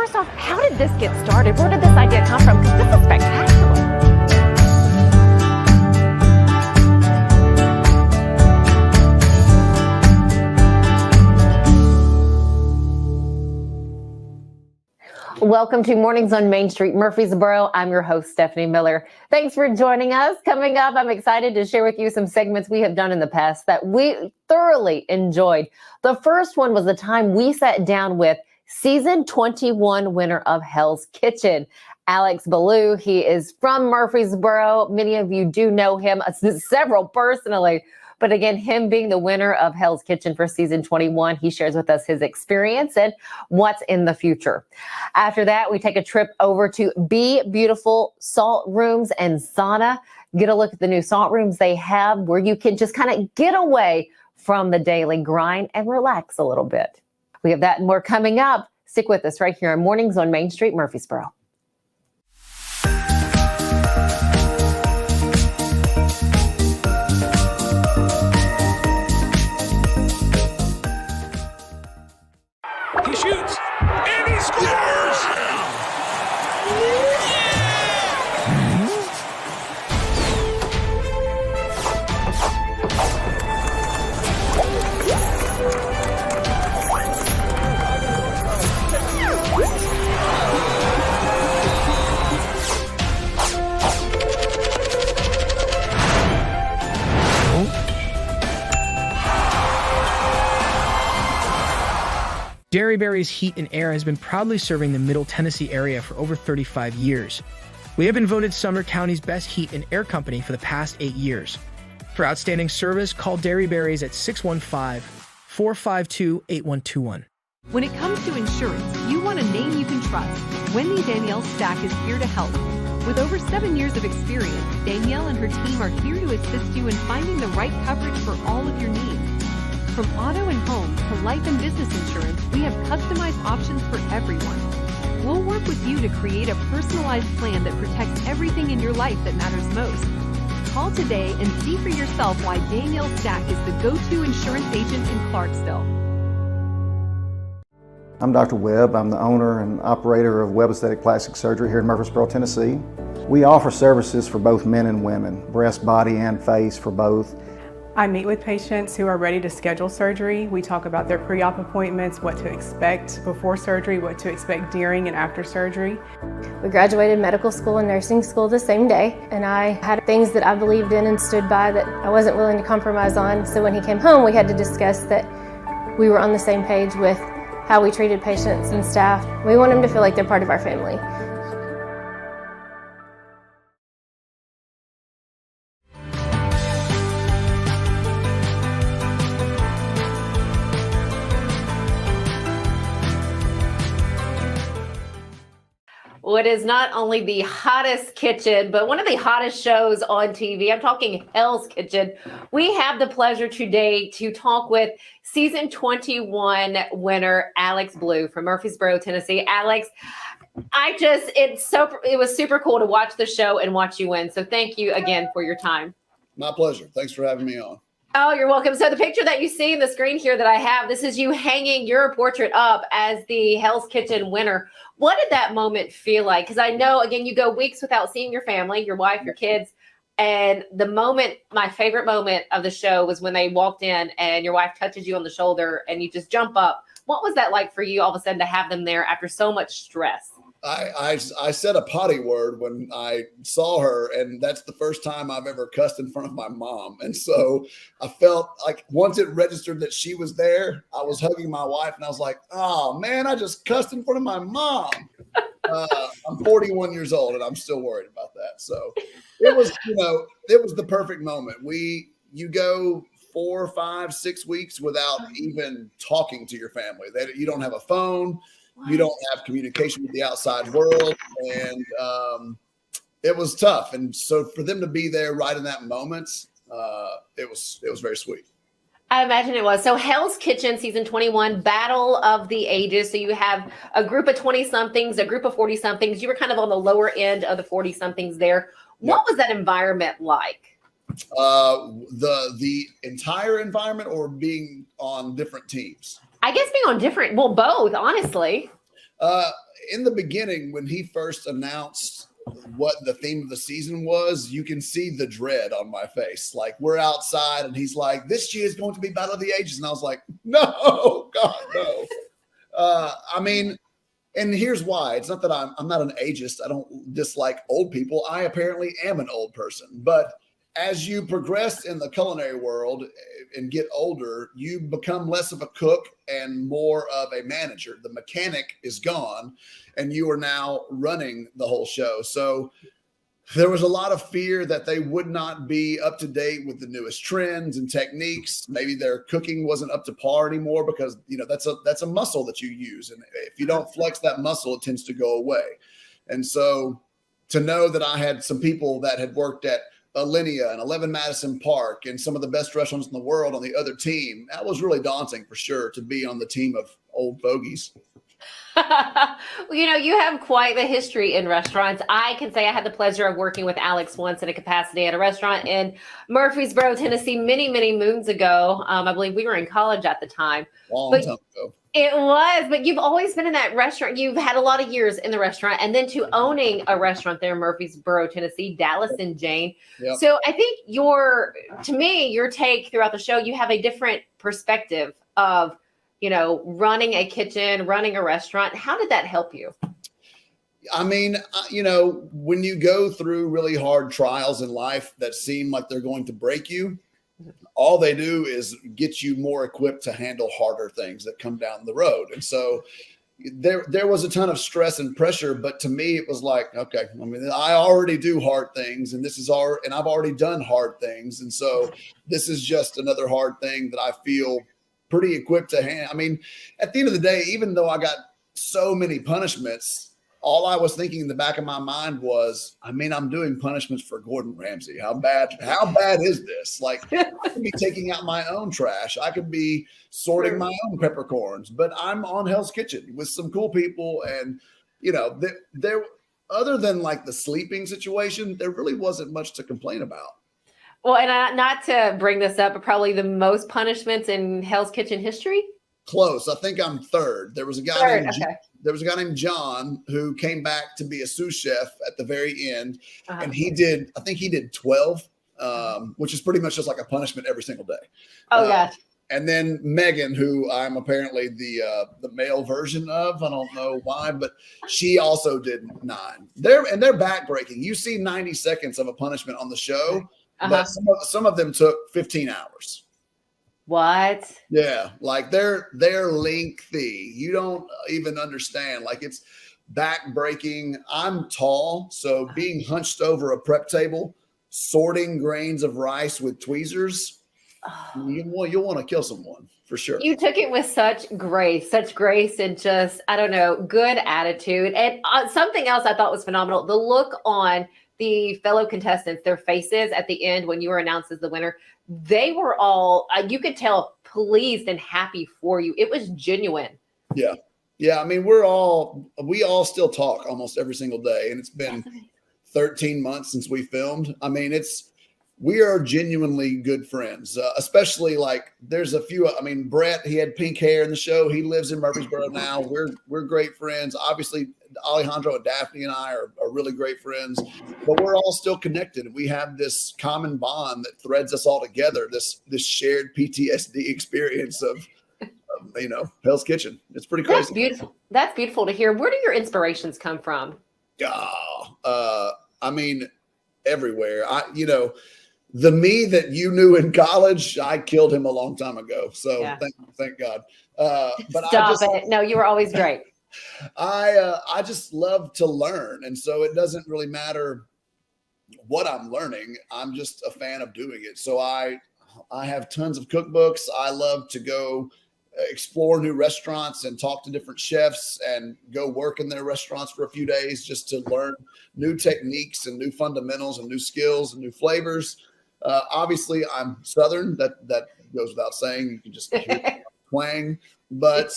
first off, how did this get started? Where did this idea come from? Because this is spectacular. Welcome to Mornings on Main Street, Murfreesboro. I'm your host, Stefanie Miller. Thanks for joining us. Coming up, I'm excited to share with you some segments we have done in the past that we thoroughly enjoyed. The first one was the time we sat down with season 21 winner of Hell's Kitchen, Alex Belew. He is from Murfreesboro. Many of you do know him, several personally. But again, him being the winner of Hell's Kitchen for season 21, he shares with us his experience and what's in the future. After that, we take a trip over to BBeautiful Salt Rooms and Sauna. Get a look at the new salt rooms they have where you can just kind of get away from the daily grind and relax a little bit. We have that and more coming up. Stick with us right here on Mornings on Main Street, Murfreesboro. He shoots, and he scores! Dairy Berry's Heat and Air has been proudly serving the Middle Tennessee area for over 35 years. We have been voted Sumner County's best heat and air company for the past 8 years. For outstanding service, call Dairy Berry's at 615-452-8121. When it comes to insurance, you want a name you can trust. Wendy Danielle Stack is here to help. With over 7 years of experience, Danielle and her team are here to assist you in finding the right coverage for all of your needs. From auto and home to life and business insurance, we have customized options for everyone. We'll work with you to create a personalized plan that protects everything in your life that matters most. Call today and see for yourself why Danielle Stack is the go-to insurance agent in Clarksville. I'm Dr. Webb. I'm the owner and operator of Webb Aesthetic Plastic Surgery here in Murfreesboro, Tennessee. We offer services for both men and women, breast, body, and face for both. I meet with patients who are ready to schedule surgery. We talk about their pre-op appointments, what to expect before surgery, what to expect during and after surgery. We graduated medical school and nursing school the same day, and I had things that I believed in and stood by that I wasn't willing to compromise on. So when he came home, we had to discuss that we were on the same page with how we treated patients and staff. We want them to feel like they're part of our family. Well, it is not only the hottest kitchen, but one of the hottest shows on TV. I'm talking Hell's Kitchen. We have the pleasure today to talk with season 21 winner, Alex Belew from Murfreesboro, Tennessee. Alex, it was super cool to watch the show and watch you win. So thank you again for your time. My pleasure. Thanks for having me on. Oh, you're welcome. So the picture that you see in the screen here that I have, this is you hanging your portrait up as the Hell's Kitchen winner. What did that moment feel like? Because I know, again, you go weeks without seeing your family, your wife, your kids. And the moment, my favorite moment of the show was when they walked in and your wife touches you on the shoulder and you just jump up. What was that like for you all of a sudden to have them there after so much stress? I said a potty word when I saw her, and that's the first time I've ever cussed in front of my mom. And so I felt like once it registered that she was there, I was hugging my wife and I was like, oh man, I just cussed in front of my mom. I'm 41 years old and I'm still worried about that. So it was the perfect moment. You go 4, 5, 6 weeks without even talking to your family. You don't have a phone. You don't have communication with the outside world, and it was tough. And so for them to be there right in that moment, it was very sweet. I imagine it was. So Hell's Kitchen season 21, Battle of the Ages. So you have a group of 20-somethings, a group of 40-somethings. You were kind of on the lower end of the 40-somethings there. What was that environment like? The entire environment, or being on different teams? I guess being on both, honestly. in the beginning, when he first announced what the theme of the season was, you can see the dread on my face. Like, we're outside and he's like, this year is going to be Battle of the Ages. And I was like, no, God, no. I mean, and here's why. It's not that I'm not an ageist. I don't dislike old people. I apparently am an old person. But as you progress in the culinary world and get older, you become less of a cook and more of a manager. The mechanic is gone, and you are now running the whole show. So there was a lot of fear that they would not be up to date with the newest trends and techniques. Maybe their cooking wasn't up to par anymore because, you know, that's a muscle that you use. And if you don't flex that muscle, it tends to go away. And so to know that I had some people that had worked at Alinea and 11 Madison Park and some of the best restaurants in the world on the other team, that was really daunting for sure, to be on the team of old fogies. Well, you know, you have quite the history in restaurants. I can say I had the pleasure of working with Alex once in a capacity at a restaurant in Murfreesboro, Tennessee, many, many moons ago. I believe we were in college at the time. Long time ago. It was, but you've always been in that restaurant. You've had a lot of years in the restaurant, and then to owning a restaurant there in Murfreesboro, Tennessee, Dallas and Jane. Yep. So I think your take throughout the show, you have a different perspective of, you know, running a kitchen, running a restaurant. How did that help you? I mean, you know, when you go through really hard trials in life that seem like they're going to break you, all they do is get you more equipped to handle harder things that come down the road. And so there was a ton of stress and pressure, but to me, it was like, okay, I mean, I already do hard things, and I've already done hard things. And so this is just another hard thing that I feel pretty equipped to handle. I mean, at the end of the day, even though I got so many punishments, all I was thinking in the back of my mind was, I mean, I'm doing punishments for Gordon Ramsay. How bad is this? Like, I could be taking out my own trash. I could be sorting my own peppercorns, but I'm on Hell's Kitchen with some cool people. And, you know, there other than like the sleeping situation, there really wasn't much to complain about. Well, and not to bring this up, but probably the most punishments in Hell's Kitchen history? Close. I think I'm third. There was a guy named John who came back to be a sous chef at the very end. And I think he did 12, which is pretty much just like a punishment every single day. Oh, gosh. And then Megan, who I'm apparently the male version of, I don't know why, but she also did 9. They're backbreaking. You see 90 seconds of a punishment on the show, but some of them took 15 hours. What? Yeah, like they're lengthy. You don't even understand. Like, it's back-breaking. I'm tall, so being hunched over a prep table, sorting grains of rice with tweezers, you'll want to kill someone for sure. You took it with such grace and just, I don't know, good attitude. And something else I thought was phenomenal, the look on the fellow contestants, their faces at the end when you were announced as the winner. They were all, you could tell, pleased and happy for you. It was genuine. Yeah. Yeah. I mean, we all still talk almost every single day, and it's been 13 months since we filmed. I mean, we are genuinely good friends, especially like there's a few, I mean, Brett, he had pink hair in the show. He lives in Murfreesboro now. We're great friends. Obviously, Alejandro and Daphne and I are really great friends, but we're all still connected. We have this common bond that threads us all together, this shared PTSD experience of you know, Hell's Kitchen. It's pretty crazy. That's beautiful. That's beautiful to hear. Where do your inspirations come from? I mean, everywhere. You know, the me that you knew in college, I killed him a long time ago. So thank God. But Stop it. No, you were always great. I just love to learn. And so it doesn't really matter what I'm learning. I'm just a fan of doing it. So I have tons of cookbooks. I love to go explore new restaurants and talk to different chefs and go work in their restaurants for a few days just to learn new techniques and new fundamentals and new skills and new flavors. Obviously, I'm Southern. That goes without saying. You can just hear the twang. But,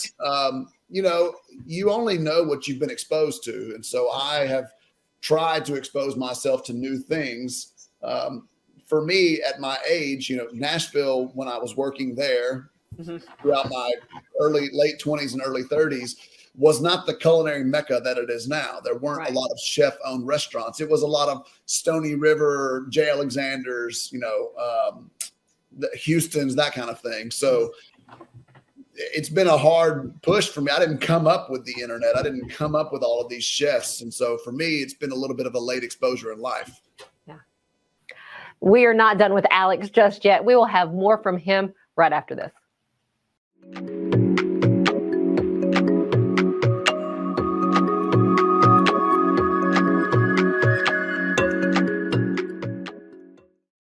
you know, you only know what you've been exposed to. And so I have tried to expose myself to new things. For me, at my age, you know, Nashville, when I was working there throughout my late 20s and early 30s, was not the culinary mecca that it is now. There weren't Right. a lot of chef-owned restaurants. It was a lot of Stony River, J. Alexander's, the Houston's, that kind of thing. So it's been a hard push for me. I didn't come up with the internet. I didn't come up with all of these chefs. And so for me, it's been a little bit of a late exposure in life. Yeah. We are not done with Alex just yet. We will have more from him right after this.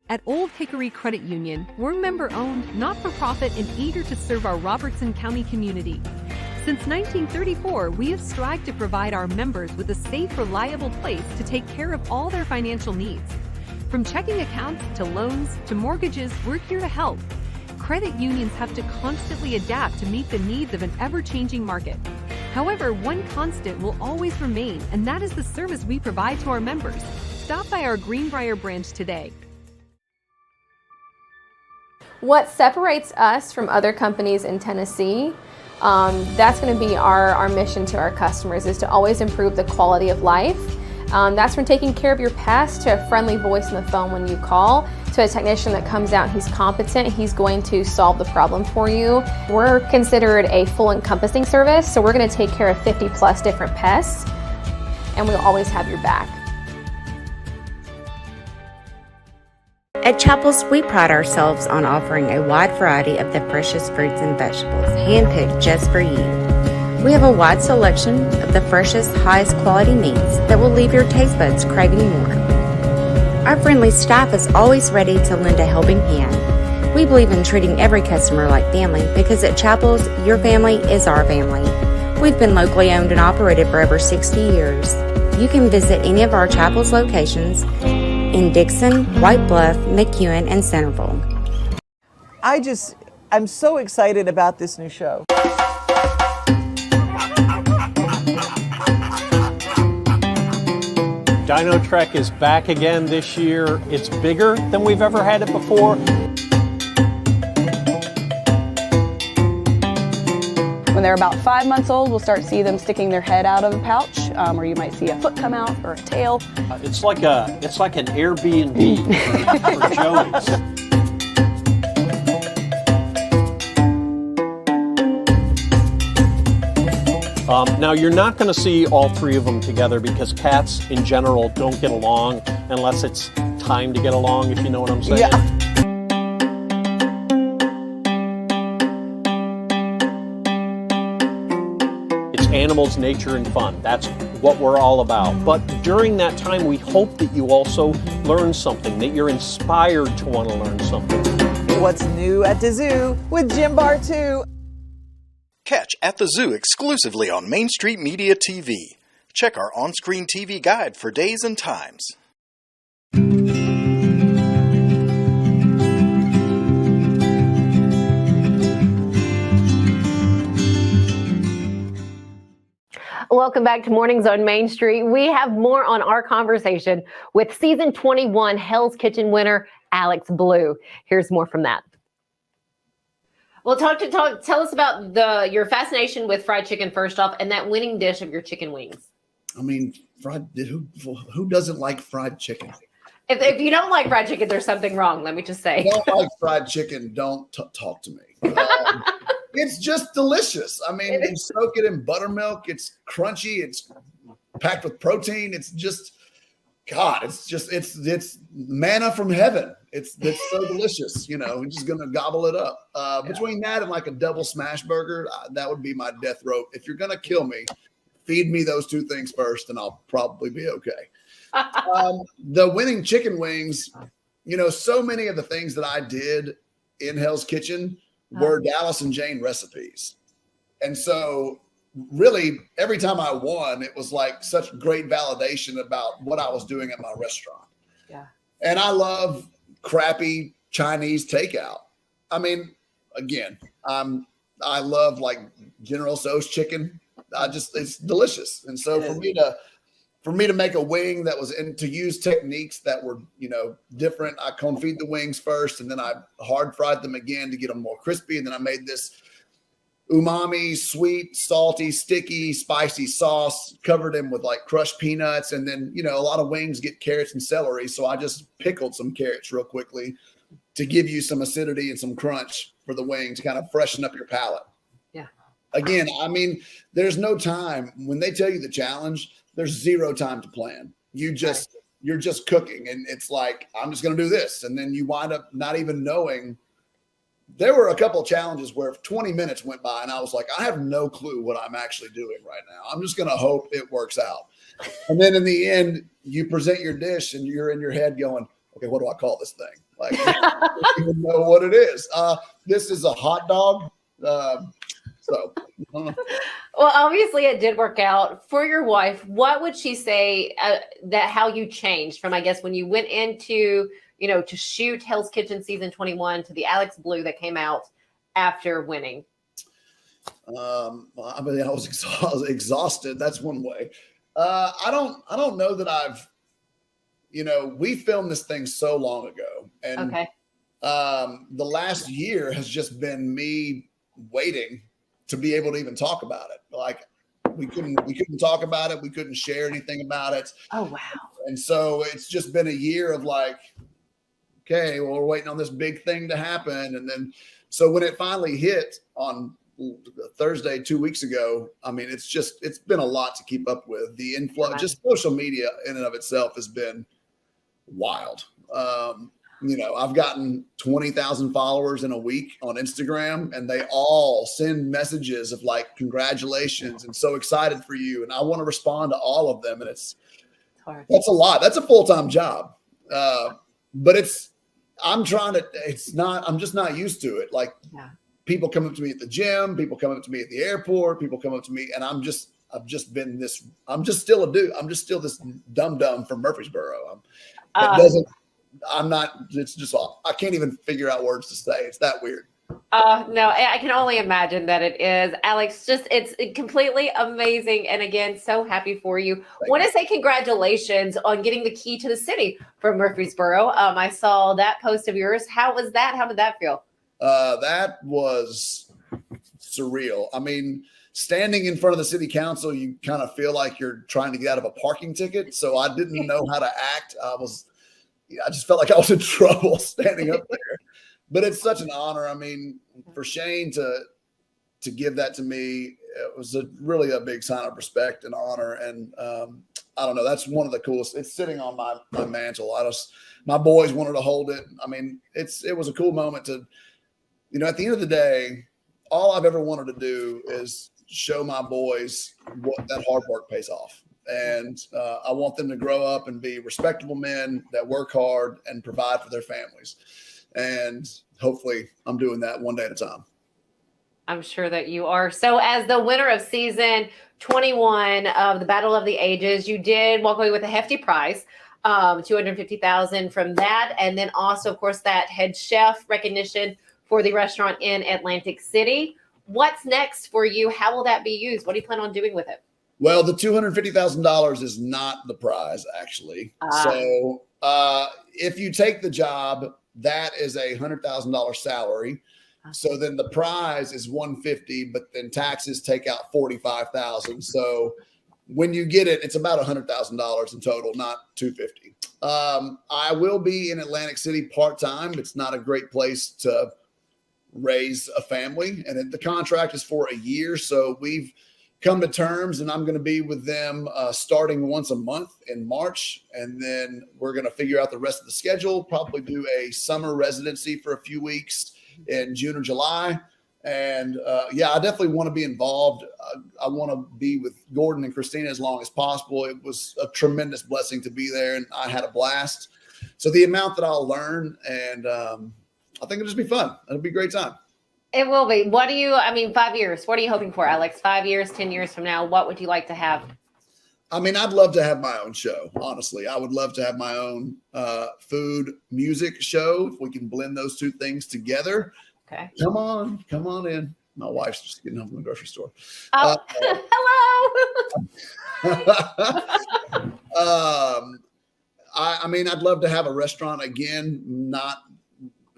At Old Hickory Credit Union, we're member-owned, not-for-profit, and eager to serve our Robertson County community. Since 1934, we have strived to provide our members with a safe, reliable place to take care of all their financial needs. From checking accounts to loans to mortgages, we're here to help. Credit unions have to constantly adapt to meet the needs of an ever-changing market. However, one constant will always remain, and that is the service we provide to our members. Stop by our Greenbrier branch today. What separates us from other companies in Tennessee, that's going to be our mission to our customers, is to always improve the quality of life. That's from taking care of your past to a friendly voice on the phone when you call, to a technician that comes out, he's competent, he's going to solve the problem for you. We're considered a full encompassing service, so we're going to take care of 50 plus different pests, and we'll always have your back. At Chapel's, we pride ourselves on offering a wide variety of the freshest fruits and vegetables, handpicked just for you. We have a wide selection of the freshest, highest quality meats that will leave your taste buds craving more. Our friendly staff is always ready to lend a helping hand. We believe in treating every customer like family because at Chapel's, your family is our family. We've been locally owned and operated for over 60 years. You can visit any of our Chapel's locations in Dixon, White Bluff, McEwen, and Centerville. I'm so excited about this new show. Dino Trek is back again this year. It's bigger than we've ever had it before. When they're about 5 months old, we'll start to see them sticking their head out of a pouch, or you might see a foot come out or a tail. It's like an Airbnb for Joey's. Now, you're not going to see all three of them together because cats in general don't get along unless it's time to get along, if you know what I'm saying. Yeah. It's animals, nature, and fun. That's what we're all about. But during that time, we hope that you also learn something, that you're inspired to want to learn something. What's new at the zoo with Jim Bar 2. Catch At the Zoo exclusively on Main Street Media TV. Check our on-screen TV guide for days and times. Welcome back to Mornings on Main Street. We have more on our conversation with season 21 Hell's Kitchen winner, Alex Belew. Here's more from that. Well, tell us about your fascination with fried chicken first off, and that winning dish of your chicken wings. I mean, who doesn't like fried chicken? If you don't like fried chicken, there's something wrong. Let me just say. If you don't like fried chicken, don't talk to me. It's just delicious. I mean, you soak it in buttermilk. It's crunchy. It's packed with protein. It's just, God, it's manna from heaven. It's so delicious. I'm just going to gobble it up. Between that and like a double smash burger, that would be my death row. If you're going to kill me, feed me those two things first and I'll probably be okay. The winning chicken wings, so many of the things that I did in Hell's Kitchen were Dallas and Jane recipes. And so really every time I won, it was like such great validation about what I was doing at my restaurant. Yeah. And I love crappy Chinese takeout. I mean, again, I love like General Tso's chicken. It's delicious. And so for me to make a wing that was to use techniques that were, different, I confit the wings first and then I hard fried them again to get them more crispy. And then I made this umami, sweet, salty, sticky, spicy sauce, covered them with like crushed peanuts. And then, a lot of wings get carrots and celery. So I just pickled some carrots real quickly to give you some acidity and some crunch for the wing to kind of freshen up your palate. Yeah. Again, I mean, there's no time when they tell you the challenge, there's zero time to plan. You're just cooking, and it's like, I'm just going to do this. And then you wind up not even knowing. There were a couple of challenges where 20 minutes went by and I was like, I have no clue what I'm actually doing right now. I'm just going to hope it works out. And then in the end, you present your dish and you're in your head going, okay, what do I call this thing? Like, I don't even know what it is. This is a hot dog. Well, obviously it did work out for your wife. What would she say that how you changed from, I guess, when you went into, to shoot Hell's Kitchen season 21 to the Alex Belew that came out after winning? I was exhausted. That's one way. I don't know that I've, we filmed this thing so long ago, and the last year has just been me waiting to be able to even talk about it. Like we couldn't talk about it. We couldn't share anything about it. Oh, wow. And so it's just been a year of like, okay, well, we're waiting on this big thing to happen. And then, so when it finally hit on Thursday, 2 weeks ago, I mean, it's been a lot to keep up with. The influx, just social media in and of itself has been wild. I've gotten 20,000 followers in a week on Instagram, and they all send messages of like, congratulations and so excited for you. And I want to respond to all of them. And that's a lot. That's a full-time job. But I'm just not used to it. Like people come up to me at the gym, people come up to me at the airport, people come up to me, and I'm still a dude. I'm just still this dum-dum from Murfreesboro. It's just all, I can't even figure out words to say. It's that weird. No, I can only imagine that it is. Alex, it's completely amazing. And again, so happy for you. Want to say congratulations on getting the key to the city from Murfreesboro. I saw that post of yours. How was that? How did that feel? That was surreal. I mean, standing in front of the city council, you kind of feel like you're trying to get out of a parking ticket. So I didn't know how to act. I just felt like I was in trouble standing up there, but it's such an honor. I mean, for Shane to give that to me, it was really a big sign of respect and honor. And I don't know, that's one of the coolest. It's sitting on my mantle. My boys wanted to hold it. I mean, it was a cool moment to, at the end of the day, all I've ever wanted to do is show my boys what that hard work pays off. And I want them to grow up and be respectable men that work hard and provide for their families. And hopefully I'm doing that one day at a time. I'm sure that you are. So as the winner of season 21 of the Battle of the Ages, you did walk away with a hefty prize, $250,000 from that. And then also, of course, that head chef recognition for the restaurant in Atlantic City. What's next for you? How will that be used? What do you plan on doing with it? Well, the $250,000 is not the prize, actually. So if you take the job, that is a $100,000 salary. So then the prize is $150,000, but then taxes take out $45,000. So when you get it, it's about $100,000 in total, not $250,000. I will be in Atlantic City part-time. It's not a great place to raise a family, and the contract is for a year. So we've come to terms, and I'm going to be with them starting once a month in March. And then we're going to figure out the rest of the schedule, probably do a summer residency for a few weeks in June or July. And I definitely want to be involved. I want to be with Gordon and Christina as long as possible. It was a tremendous blessing to be there, and I had a blast. So the amount that I'll learn, and I think it'll just be fun. It'll be a great time. It will be. 5 years. What are you hoping for, Alex? 5 years, 10 years from now, what would you like to have? I mean, I'd love to have my own show. Honestly, I would love to have my own food music show. If we can blend those two things together. Okay. Come on in. My wife's just getting home from the grocery store. Oh, hello. I mean, I'd love to have a restaurant again, not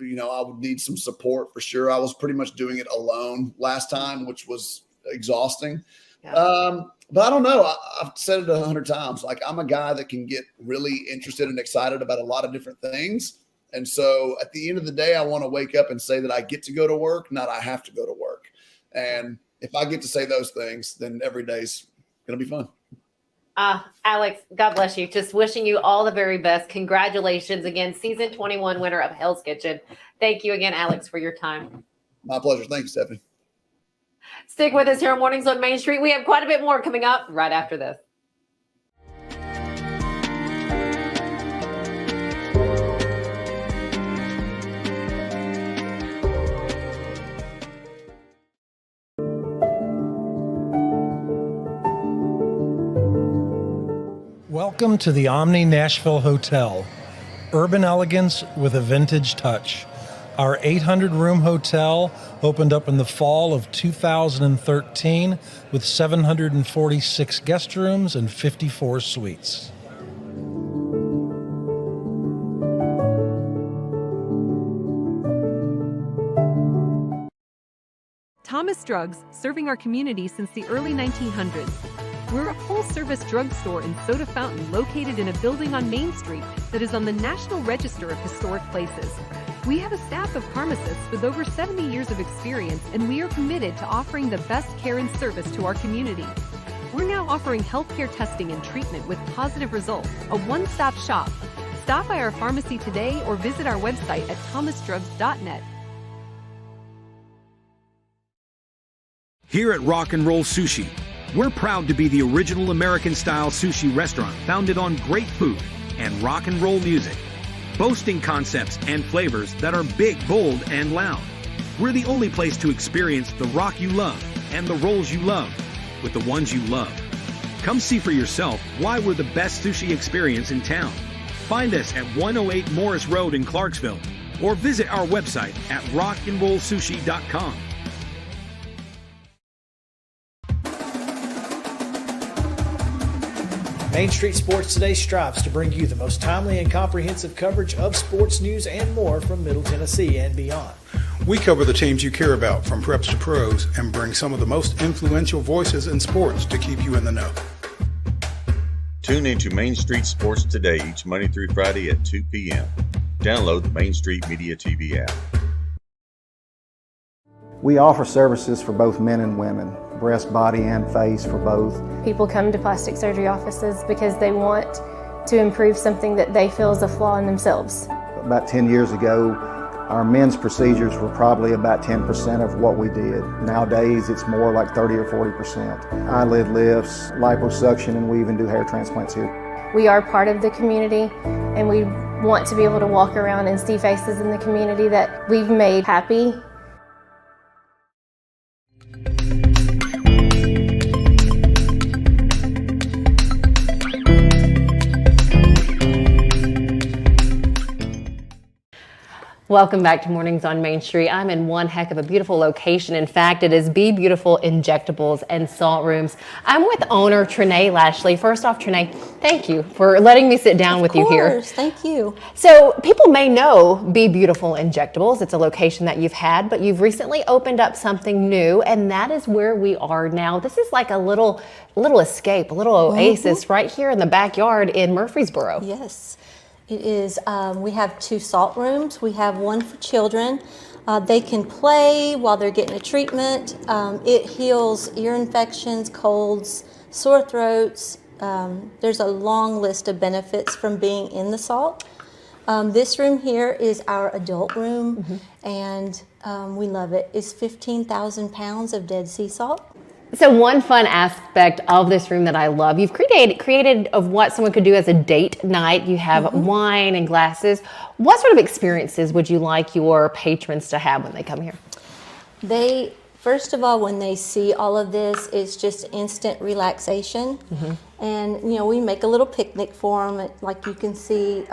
I would need some support for sure. I was pretty much doing it alone last time, which was exhausting. Yeah. But I don't know. I've said it 100 times. Like, I'm a guy that can get really interested and excited about a lot of different things. And so at the end of the day, I want to wake up and say that I get to go to work, not I have to go to work. And if I get to say those things, then every day's going to be fun. Alex, God bless you. Just wishing you all the very best. Congratulations again, season 21 winner of Hell's Kitchen. Thank you again, Alex, for your time. My pleasure. Thank you, Stephanie. Stick with us here on Mornings on Main Street. We have quite a bit more coming up right after this. Welcome to the Omni Nashville Hotel. Urban elegance with a vintage touch. Our 800-room hotel opened up in the fall of 2013 with 746 guest rooms and 54 suites. Thomas Drugs, serving our community since the early 1900s. We're a full-service drugstore and soda fountain located in a building on Main Street that is on the National Register of Historic Places. We have a staff of pharmacists with over 70 years of experience, and we are committed to offering the best care and service to our community. We're now offering healthcare testing and treatment with positive results, a one-stop shop. Stop by our pharmacy today or visit our website at thomasdrugs.net. Here at Rock and Roll Sushi, we're proud to be the original American-style sushi restaurant founded on great food and rock and roll music, boasting concepts and flavors that are big, bold, and loud. We're the only place to experience the rock you love and the rolls you love with the ones you love. Come see for yourself why we're the best sushi experience in town. Find us at 108 Morris Road in Clarksville or visit our website at rockandrollsushi.com. Main Street Sports Today strives to bring you the most timely and comprehensive coverage of sports news and more from Middle Tennessee and beyond. We cover the teams you care about from preps to pros and bring some of the most influential voices in sports to keep you in the know. Tune into Main Street Sports Today each Monday through Friday at 2 p.m. Download the Main Street Media TV app. We offer services for both men and women, breast, body, and face for both. People come to plastic surgery offices because they want to improve something that they feel is a flaw in themselves. About 10 years ago, our men's procedures were probably about 10% of what we did. Nowadays, it's more like 30 or 40%. Eyelid lifts, liposuction, and we even do hair transplants here. We are part of the community, and we want to be able to walk around and see faces in the community that we've made happy. Welcome back to Mornings on Main Street. I'm in one heck of a beautiful location. In fact, it is BBeautiful Injectables and Salt Rooms. I'm with owner Trinae Lashley. First off, Trinae, thank you for letting me sit down with you here. Thank you. So people may know BBeautiful Injectables. It's a location that you've had, but you've recently opened up something new, and that is where we are now. This is like a little escape, a little oasis right here in the backyard in Murfreesboro. Yes. It is, we have 2 salt rooms. We have one for children. They can play while they're getting a treatment. It heals ear infections, colds, sore throats. There's a long list of benefits from being in the salt. This room here is our adult room, and we love it. It's 15,000 pounds of Dead Sea salt. So one fun aspect of this room that I love, you've created of what someone could do as a date night. You have wine and glasses. What sort of experiences would you like your patrons to have when they come here? They, first of all, when they see all of this, it's just instant relaxation. And, you know, we make a little picnic for them. Like you can see,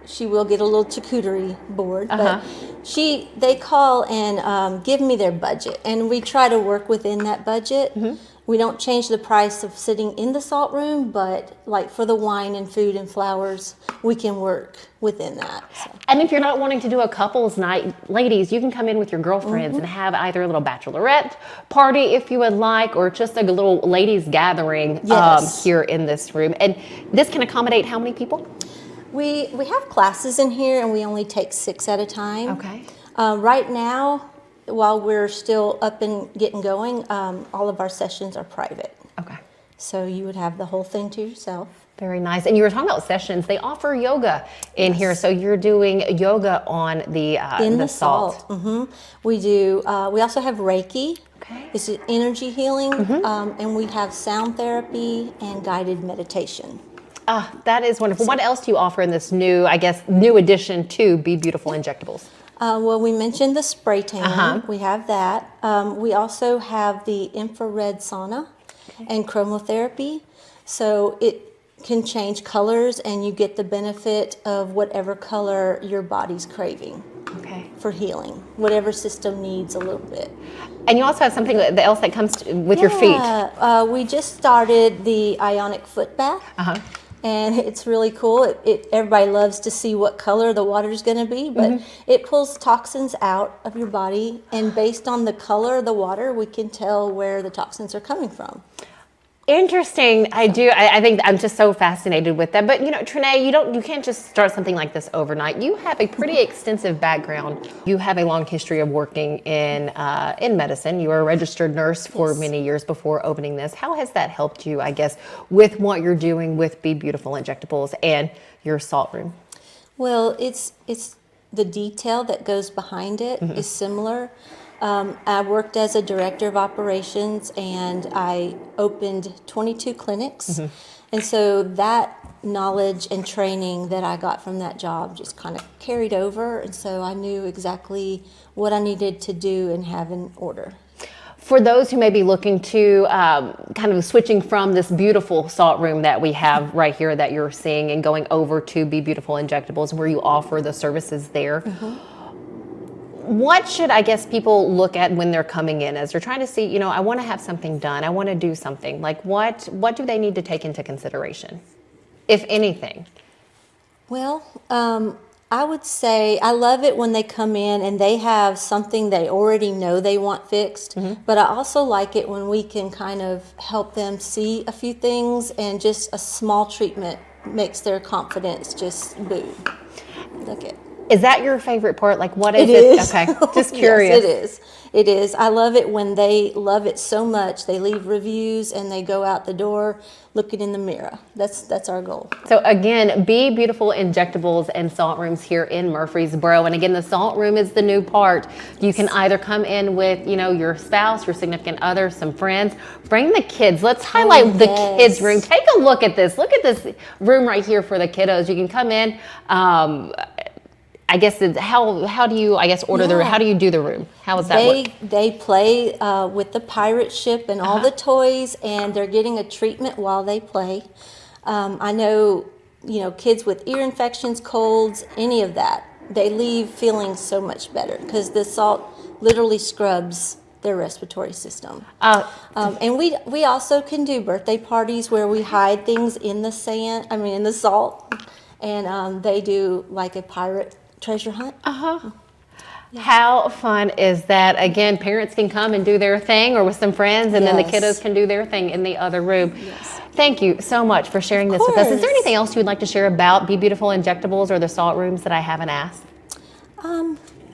she will get a little charcuterie board. But they call and give me their budget. And we try to work within that budget. We don't change the price of sitting in the salt room, but like for the wine and food and flowers, we can work within that. So. And if you're not wanting to do a couples night, ladies, you can come in with your girlfriends and have either a little bachelorette party if you would like, or just a little ladies gathering here in this room. And this can accommodate how many people? We have classes in here, and we only take 6 at a time. Okay. Right now, while we're still up and getting going, all of our sessions are private. Okay. So you would have the whole thing to yourself. Very nice. And you were talking about sessions. They offer yoga in here. So you're doing yoga on the salt. We do. We also have Reiki. Okay. It's energy healing. And we have sound therapy and guided meditation. That is wonderful. What else do you offer in this new addition to Be Beautiful Injectables? Well, we mentioned the spray tan. We have that. We also have the infrared sauna and chromotherapy. So it can change colors, and you get the benefit of whatever color your body's craving for healing, whatever system needs a little bit. And you also have something else that comes with your feet. We just started the ionic foot bath. And it's really cool. Everybody loves to see what color the water's going to be, but it pulls toxins out of your body, and based on the color of the water, we can tell where the toxins are coming from. Interesting. I think I'm just so fascinated with that. But Trinae, you can't just start something like this overnight. You have a pretty extensive background. You have a long history of working in medicine. You were a registered nurse for many years before opening this. How has that helped you, I guess, with what you're doing with Be Beautiful Injectables and your salt room? Well, it's the detail that goes behind it is similar. I worked as a director of operations, and I opened 22 clinics. And so that knowledge and training that I got from that job just kind of carried over. And so I knew exactly what I needed to do and have in order. For those who may be looking to kind of switching from this beautiful salt room that we have right here that you're seeing and going over to Be Beautiful Injectables, where you offer the services there, what should, I guess, people look at when they're coming in as they're trying to see, I want to have something done, I want to do something? Like what do they need to take into consideration, if anything? Well, I would say I love it when they come in and they have something they already know they want fixed, but I also like it when we can kind of help them see a few things, and just a small treatment makes their confidence just boom. Look at. Is that your favorite part? Like, what is it? Is. Okay, just curious. Yes, it is. It is. I love it when they love it so much they leave reviews and they go out the door looking in the mirror. That's our goal. So again, Be Beautiful Injectables and Salt Rooms here in Murfreesboro. And again, the salt room is the new part. You can either come in with, your spouse, your significant other, some friends. Bring the kids. Let's highlight the kids' room. Take a look at this. Look at this room right here for the kiddos. You can come in. I guess how do you order the room? How do you do the room? How does that work? They play with the pirate ship and all the toys, and they're getting a treatment while they play. I know kids with ear infections, colds, any of that, they leave feeling so much better because the salt literally scrubs their respiratory system. And we also can do birthday parties where we hide things in the in the salt, and they do like a pirate treasure hunt. How fun is that? Again, parents can come and do their thing, or with some friends, and then the kiddos can do their thing in the other room. Thank you so much for sharing this with us. Is there anything else you would like to share about Be Beautiful Injectables or the salt rooms that I haven't asked?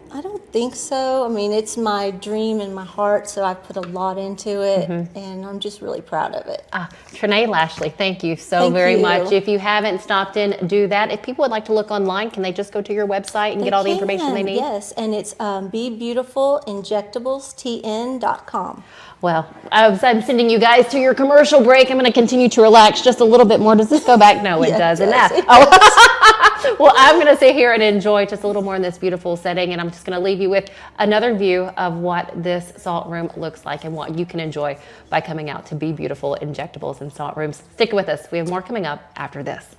I don't think so. It's my dream and my heart, so I put a lot into it, and I'm just really proud of it. Trinae Lashley, thank you so very much. If you haven't stopped in, do that. If people would like to look online, can they just go to your website and get all the information they need? Yes, and it's BeBeautifulInjectablesTN.com. Well, I'm sending you guys to your commercial break. I'm going to continue to relax just a little bit more. Does this go back? No, it doesn't. Well, I'm going to sit here and enjoy just a little more in this beautiful setting, and I'm just going to leave you with another view of what this salt room looks like and what you can enjoy by coming out to Be Beautiful Injectables and Salt Rooms. Stick with us. We have more coming up after this.